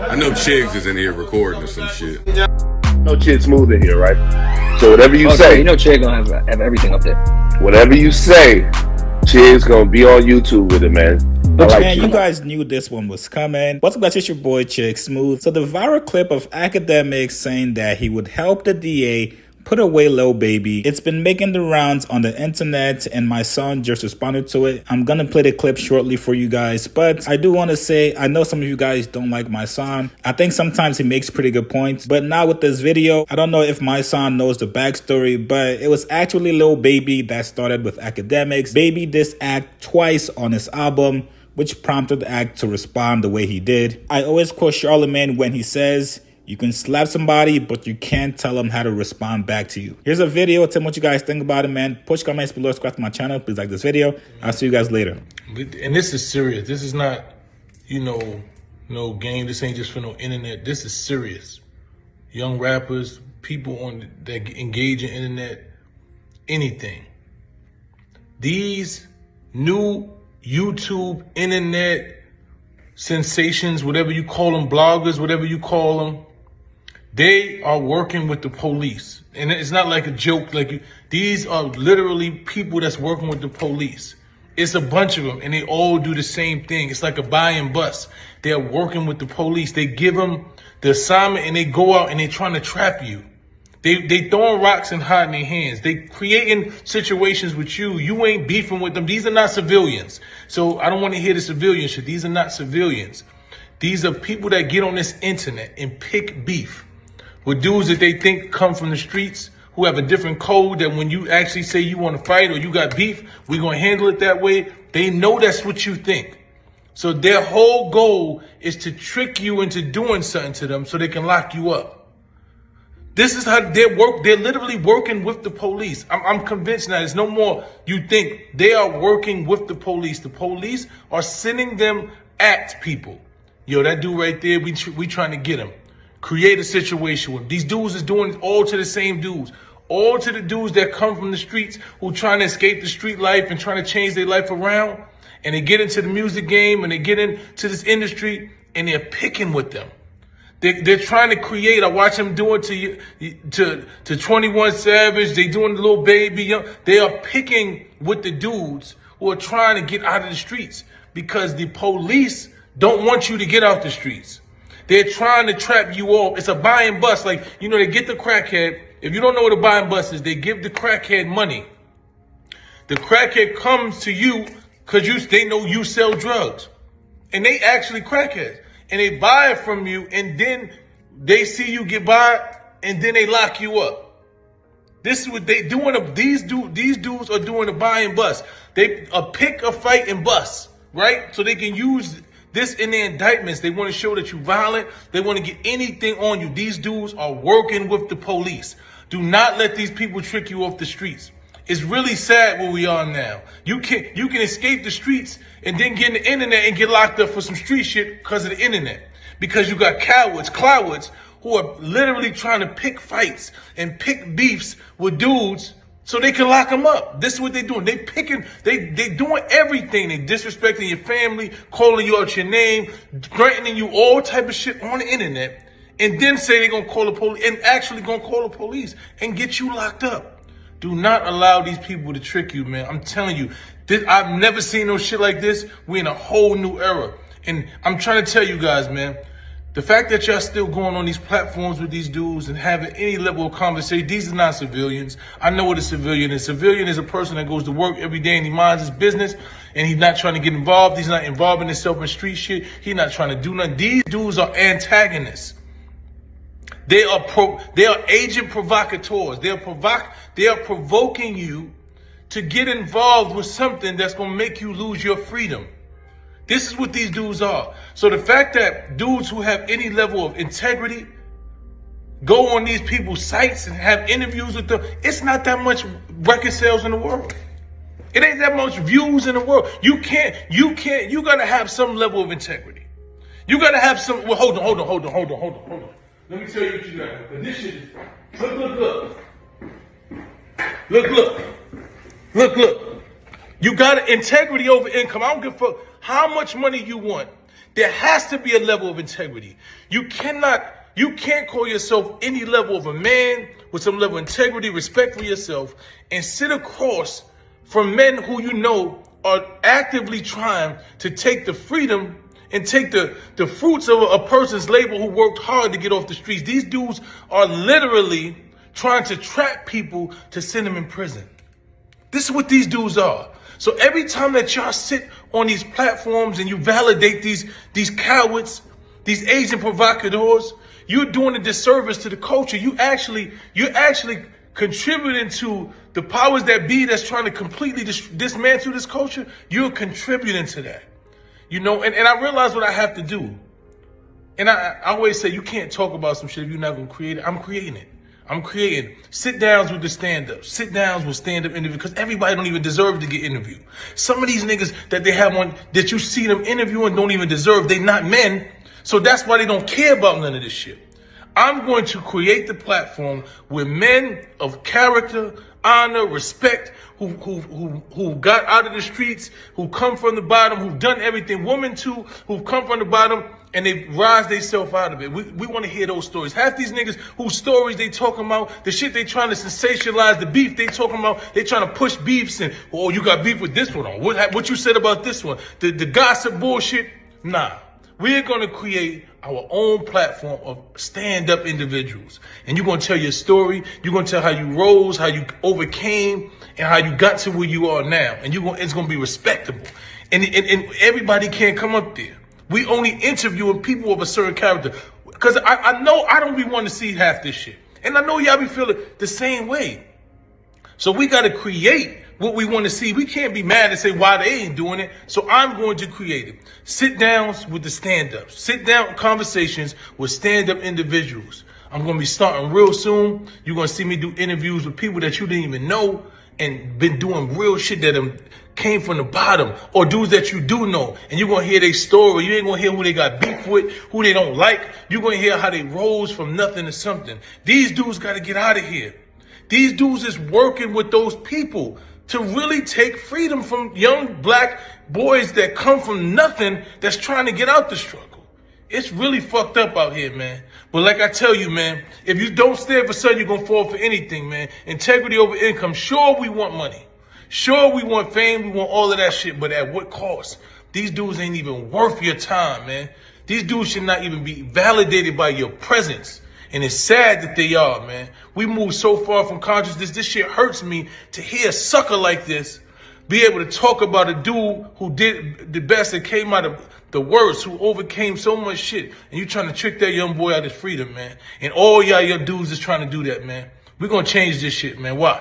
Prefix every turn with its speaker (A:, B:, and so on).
A: I know Chigs is in here recording or some shit.
B: No Chid Smooth in here, right? So whatever you say,
C: you know Chid gonna have everything up there.
B: Whatever you say, Chid's gonna be on YouTube with it, man.
D: But like man, you guys knew this one was coming. What's up, guys? It's your boy Chick Smooth. So the viral clip of AKADEMIKS saying that he would help the DA put away Lil Baby. It's been making the rounds on the internet, and Mysonne just responded to it. I'm gonna play the clip shortly for you guys, but I do want to say, I know some of you guys don't like Mysonne. I think sometimes he makes pretty good points, but not with this video. I don't know if Mysonne knows the backstory, but it was actually Lil Baby that started with AKADEMIKS. Baby dissed Act twice on his album, which prompted the act to respond the way he did. I always quote Charlemagne when he says, "You can slap somebody, but you can't tell them how to respond back to you." Here's a video. Tell me what you guys think about it, man. Push comments below, subscribe to my channel. Please like this video. I'll see you guys later.
E: And this is serious. This is not, no game. This ain't just for no internet. This is serious. Young rappers, people that engage in internet, anything. These new YouTube, internet sensations, whatever you call them, bloggers, whatever you call them, they are working with the police. And it's not like a joke. These are literally people that's working with the police. It's a bunch of them, and they all do the same thing. It's like a buy and bust. They're working with the police. They give them the assignment, and they go out and they're trying to trap you. They throwing rocks and hiding their hands. They creating situations with you. You ain't beefing with them. These are not civilians. So I don't want to hear the civilian shit. These are not civilians. These are people that get on this internet and pick beef with dudes that they think come from the streets, who have a different code, that when you actually say you want to fight or you got beef, we're going to handle it that way. They know that's what you think. So their whole goal is to trick you into doing something to them so they can lock you up. This is how they work. They're literally working with the police. I'm convinced now. It's no more you think. They are working with the police. The police are sending them at people. Yo, that dude right there, we trying to get him. Create a situation with these dudes is doing it all to the same dudes. All to the dudes that come from the streets who trying to escape the street life and trying to change their life around. And they get into the music game and they get into this industry and they're picking with them. They're trying to create. I watch them do it to 21 Savage. They doing the Lil Baby. They are picking with the dudes who are trying to get out of the streets because the police don't want you to get out the streets. They're trying to trap you off. It's a buy and bust. They get the crackhead. If you don't know what a buy and bust is, they give the crackhead money. The crackhead comes to you because they know you sell drugs. And they actually crackheads. And they buy it from you, and then they see you get by, and then they lock you up. This is what they doing. These dudes are doing a buy and bust. They pick a fight and bust, right? So they can use this in their indictments. They want to show that you're violent. They want to get anything on you. These dudes are working with the police. Do not let these people trick you off the streets. It's really sad where we are now. You can escape the streets and then get in the internet and get locked up for some street shit because of the internet. Because you got clowards who are literally trying to pick fights and pick beefs with dudes so they can lock them up. This is what they're doing. They doing everything. They disrespecting your family, calling you out your name, threatening you, all type of shit on the internet, and then say they're gonna call the police and actually gonna call the police and get you locked up. Do not allow these people to trick you, man. I'm telling you, I've never seen no shit like this. We're in a whole new era. And I'm trying to tell you guys, man, the fact that y'all still going on these platforms with these dudes and having any level of conversation, these are not civilians. I know what a civilian is. A civilian is a person that goes to work every day and he minds his business and he's not trying to get involved. He's not involving himself in street shit. He's not trying to do nothing. These dudes are antagonists. They are agent provocateurs. They are provoking you to get involved with something that's going to make you lose your freedom. This is what these dudes are. So the fact that dudes who have any level of integrity go on these people's sites and have interviews with them, it's not that much record sales in the world. It ain't that much views in the world. You got to have some level of integrity. You got to have some, well, hold on. Let me tell you what you got. This shit is, look. You got integrity over income. I don't give a fuck how much money you want. There has to be a level of integrity. You can't call yourself any level of a man with some level of integrity, respect for yourself, and sit across from men who you know are actively trying to take the freedom and take the fruits of a person's labor who worked hard to get off the streets. These dudes are literally trying to trap people to send them in prison. This is what these dudes are. So every time that y'all sit on these platforms and you validate these cowards, these Asian provocateurs, you're doing a disservice to the culture. You're actually contributing to the powers that be that's trying to completely dismantle this culture. You're contributing to that. You know, and I realize what I have to do. And I always say you can't talk about some shit if you're not going to create it. I'm creating it. I'm creating sit-downs with the stand-ups, sit-downs with stand-up interviews, because everybody don't even deserve to get interviewed. Some of these niggas that they have on, that you see them interviewing don't even deserve, they not men, so that's why they don't care about none of this shit. I'm going to create the platform where men of character, honor, respect, who got out of the streets, who come from the bottom, who've done everything, women too, who've come from the bottom, and they rise themselves out of it. We want to hear those stories. Half these niggas whose stories they talking about, the shit they trying to sensationalize, the beef they talking about, they trying to push beefs and, oh, you got beef with this one on. What you said about this one? The gossip bullshit? Nah. We're going to create our own platform of stand-up individuals. And you're going to tell your story. You're going to tell how you rose, how you overcame, and how you got to where you are now. And it's going to be respectable. And everybody can't come up there. We only interviewing people of a certain character. Because I know I don't be wanting to see half this shit. And I know y'all be feeling the same way. So we got to create what we want to see. We can't be mad and say why they ain't doing it. So I'm going to create it. Sit downs with the stand-ups. Sit down conversations with stand-up individuals. I'm going to be starting real soon. You're going to see me do interviews with people that you didn't even know and been doing real shit that came from the bottom, or dudes that you do know. And you're going to hear their story. You ain't going to hear who they got beef with, who they don't like. You're going to hear how they rose from nothing to something. These dudes got to get out of here. These dudes is working with those people to really take freedom from young black boys that come from nothing that's trying to get out the struggle. It's really fucked up out here, man. But like I tell you, man, if you don't stand for something, you're going to fall for anything, man. Integrity over income. Sure, we want money. Sure, we want fame. We want all of that shit. But at what cost? These dudes ain't even worth your time, man. These dudes should not even be validated by your presence. And it's sad that they are, man. We move so far from consciousness. This shit hurts me to hear a sucker like this be able to talk about a dude who did the best and came out of the worst, who overcame so much shit. And you trying to trick that young boy out of his freedom, man. And all y'all dudes is trying to do that, man. We're going to change this shit, man. Why?